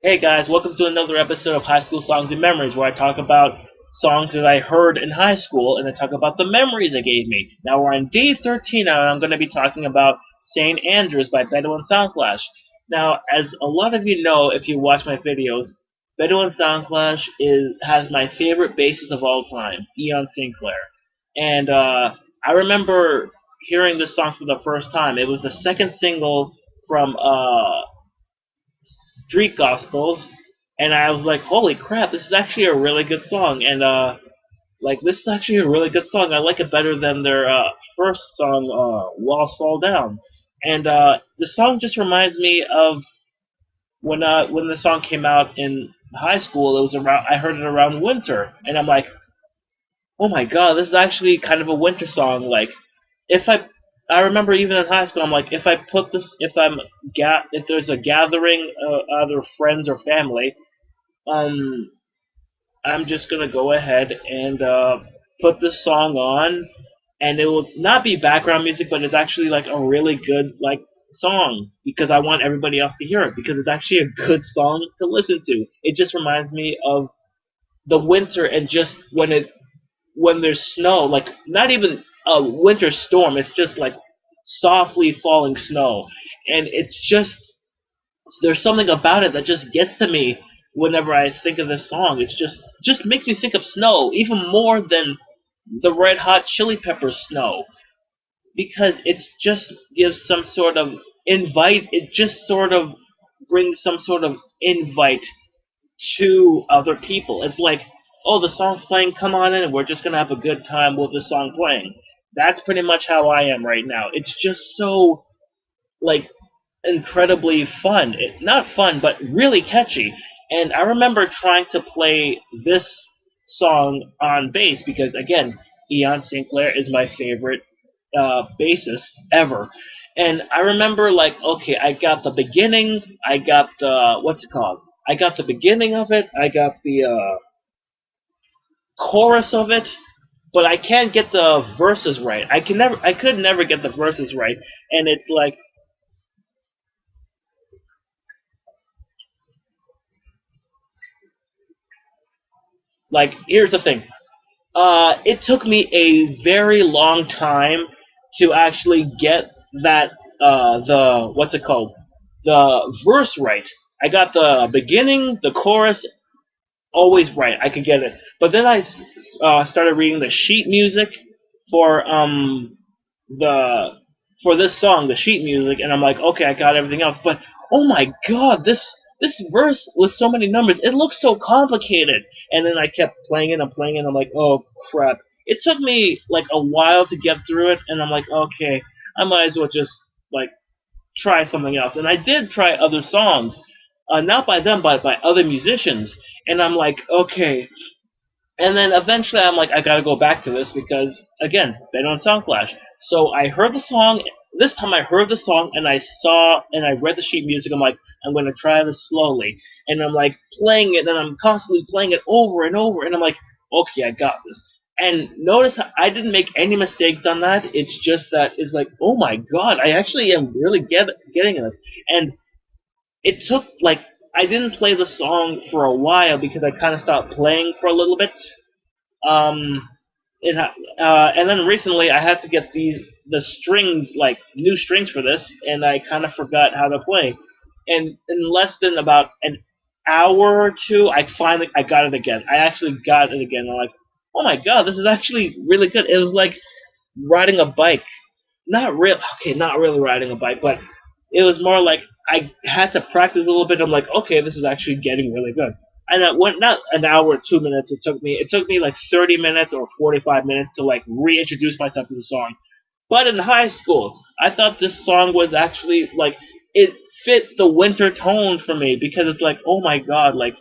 Hey guys, welcome to another episode of High School Songs and Memories, where I talk about songs that I heard in high school and I talk about the memories it gave me. Now we're on day 13 and I'm going to be talking about St. Andrews by Bedouin Soundclash. Now, as a lot of you know if you watch my videos, Bedouin Soundclash has my favorite bassist of all time, Ian Sinclair. And I remember hearing this song for the first time. It was the second single from Street Gospels, and I was like, holy crap, this is actually a really good song, and this is actually a really good song. I like it better than their first song, Walls Fall Down, and the song just reminds me of when the song came out in high school. It was around I heard it around winter, and I'm like, oh my god, this is actually kind of a winter song. Like, if I remember even in high school, I'm like, if I put this, if there's a gathering, either friends or family, um, I'm just gonna go ahead and put this song on, and it will not be background music, but it's actually like a really good song because I want everybody else to hear it because it's actually a good song to listen to. It just reminds me of the winter and just when there's snow, like not even a winter storm, it's just like softly falling snow. And it's just, there's something about it that just gets to me whenever I think of this song. It's just makes me think of snow, even more than the Red Hot Chili Peppers snow. Because it just gives some sort of it just sort of brings some sort of invite to other people. It's like, oh, the song's playing, come on in, and we're just gonna have a good time with the song playing. That's pretty much how I am right now. It's just so like incredibly fun. Not fun, but really catchy. And I remember trying to play this song on bass because, again, Ian Sinclair is my favorite bassist ever. And I remember, like, okay, I got the beginning, I got the, what's it called? I got the beginning of it, I got the chorus of it, but I can't get the verses right. I could never get the verses right. And it's like, here's the thing. It took me a very long time to actually get that the what's it called, the verse right. I got the beginning, the chorus, always right. I could get it, but then I started reading the sheet music for the for this song, the sheet music, and I'm like, okay, I got everything else, but oh my god, this verse with so many numbers, it looks so complicated. And then I kept playing it and playing it, and I'm like, oh crap. It took me like a while to get through it, and I'm like, okay, I might as well just like try something else. And I did try other songs, not by them, but by other musicians. And I'm like, okay. And then eventually I'm like, I gotta go back to this because, again, Bedouin Soundclash. So I heard the song. This time I heard the song and I saw and I read the sheet music. I'm like, I'm gonna try this slowly. And I'm like playing it and I'm constantly playing it over and over. And I'm like, okay, I got this. And notice how I didn't make any mistakes on that. It's just that it's like, oh my god, I actually am really getting this. And it took like I didn't play the song for a while because I kind of stopped playing for a little bit. Um, and then recently I had to get the strings, like new strings for this, and I kind of forgot how to play. And in less than about an hour or two, I got it again. I actually got it again. I'm like, oh my god, this is actually really good. It was like riding a bike. Not really riding a bike, but it was more like I had to practice a little bit. I'm like, okay, this is actually getting really good. And it went not an hour or 2 minutes. It took me like 30 minutes or 45 minutes to like reintroduce myself to the song. But in high school, I thought this song was actually like it fit the winter tone for me because it's like, oh my god, like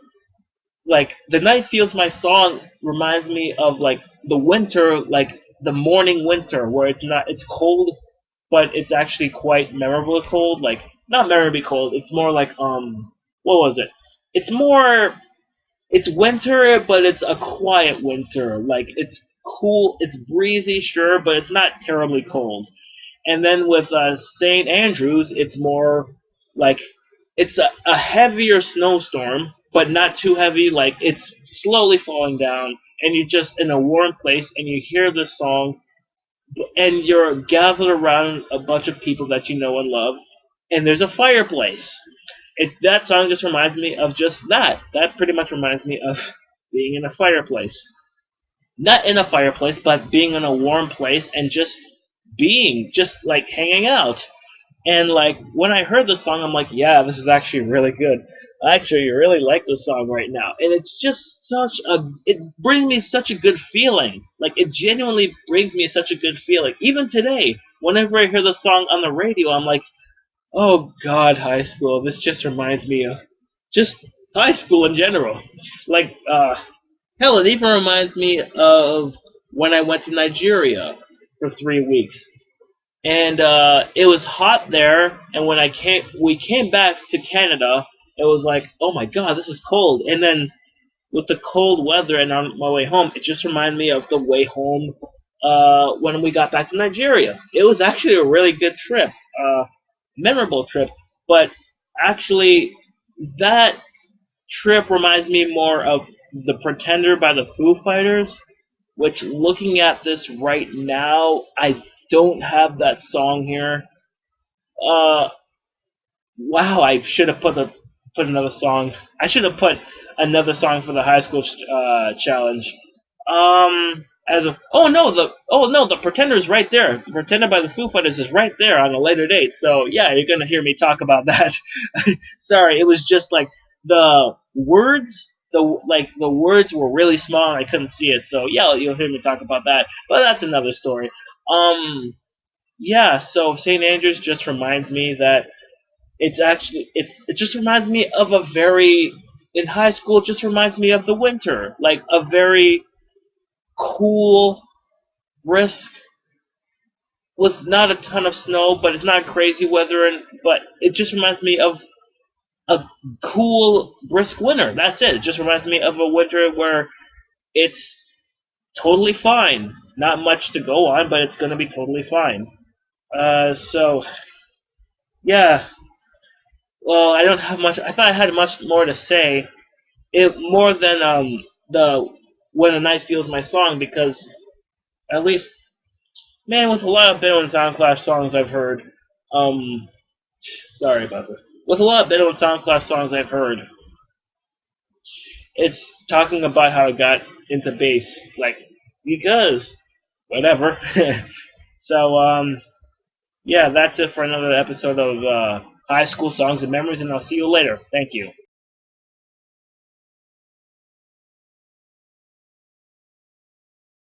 the night feels my song reminds me of like the winter, like the morning winter where it's cold, but it's actually quite memorably cold. Like not memorably cold. It's more like what was it? It's more it's winter, but it's a quiet winter. Like it's cool, it's breezy, sure, but it's not terribly cold. And then with St. Andrews, it's more like it's a heavier snowstorm, but not too heavy. Like it's slowly falling down, and you're just in a warm place, and you hear this song, and you're gathered around a bunch of people that you know and love, and there's a fireplace. That song just reminds me of just that. That pretty much reminds me of being in a fireplace. Not in a fireplace, but being in a warm place and just being, just like hanging out. And like when I heard the song, I'm like, yeah, this is actually really good. I actually really like this song right now, and it's just it brings me such a good feeling. Like it genuinely brings me such a good feeling. Even today, whenever I hear the song on the radio, I'm like, oh God, high school. This just reminds me of just high school in general. Like, hell, it even reminds me of when I went to Nigeria for 3 weeks, and it was hot there. And when we came back to Canada. It was like, oh my God, this is cold. And then with the cold weather and on my way home, it just reminded me of the way home when we got back to Nigeria. It was actually a really good trip, memorable trip. But actually, that trip reminds me more of The Pretender by the Foo Fighters, which looking at this right now, I don't have that song here. Wow, I should have put another song. I should have put another song for the high school challenge. As of the Pretender's right there. The Pretender by the Foo Fighters is right there on a later date. So yeah, you're gonna hear me talk about that. Sorry, it was just like the words. The words were really small and I couldn't see it. So yeah, you'll hear me talk about that. But that's another story. Yeah. So St. Andrews just reminds me that it just reminds me of a very in high school. It just reminds me of the winter, like a very cool, brisk, with not a ton of snow, but it's not crazy weather, but it just reminds me of a cool, brisk winter. That's it. It just reminds me of a winter where it's totally fine. Not much to go on, but it's gonna be totally fine. So yeah. Well, I don't have much. I thought I had much more to say. It more than the When the Night Feels My Song, because at least, man, with a lot of Bedouin Soundclash songs I've heard, sorry about this. With a lot of Bedouin Soundclash songs I've heard, it's talking about how I got into bass, like because whatever. So yeah, that's it for another episode of High School Songs and Memories, and I'll see you later. Thank you.